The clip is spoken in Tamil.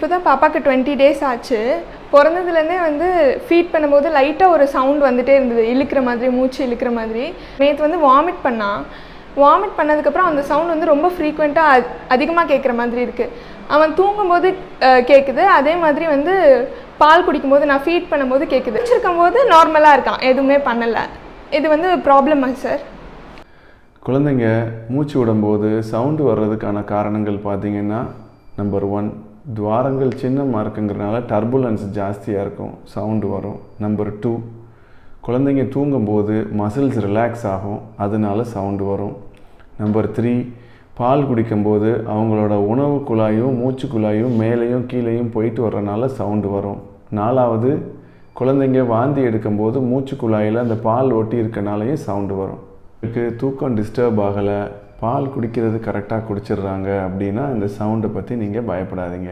இப்போ தான் பாப்பாவுக்கு 20 டேஸ் ஆச்சு. பிறந்ததுலேருந்தே வந்து ஃபீட் பண்ணும்போது லைட்டாக ஒரு சவுண்ட் வந்துகிட்டே இருந்தது, இழுக்கிற மாதிரி, மூச்சு இழுக்கிற மாதிரி. நேற்று வந்து வாமிட் பண்ணதுக்கப்புறம் அந்த சவுண்ட் வந்து ரொம்ப ஃப்ரீக்வெண்ட்டாக அதிகமாக கேட்குற மாதிரி இருக்குது. அவன் தூங்கும்போது கேட்குது, அதே மாதிரி வந்து பால் குடிக்கும்போது நான் ஃபீட் பண்ணும்போது கேட்குது. வச்சுருக்கும் போது நார்மலாக இருக்கான், எதுவுமே பண்ணலை. இது வந்து ப்ராப்ளமா சார்? குழந்தைங்க மூச்சு விடும்போது சவுண்டு வர்றதுக்கான காரணங்கள் பார்த்திங்கன்னா, நம்பர் 1 துவாரங்கள் சின்னமாக இருக்குங்கிறனால டர்புலன்ஸ் ஜாஸ்தியாக இருக்கும், சவுண்டு வரும். நம்பர் 2 குழந்தைங்க தூங்கும்போது மசில்ஸ் ரிலாக்ஸ் ஆகும், அதனால சவுண்டு வரும். நம்பர் 3 பால் குடிக்கும்போது அவங்களோட உணவு குழாயும் மூச்சு குழாயும் மேலேயும் கீழேயும் போயிட்டு வர்றனால சவுண்டு வரும். 4வது குழந்தைங்க வாந்தி எடுக்கும்போது மூச்சு குழாயில் அந்த பால் ஒட்டி இருக்கனாலையும் சவுண்டு வரும். இதுக்கு தூக்கம் டிஸ்டர்ப் ஆகலை, பால் குடிக்கிறது கரெக்டாக குடிச்சிடுறாங்க அப்படின்னா இந்த சவுண்டை பற்றி நீங்கள் பயப்படாதீங்க.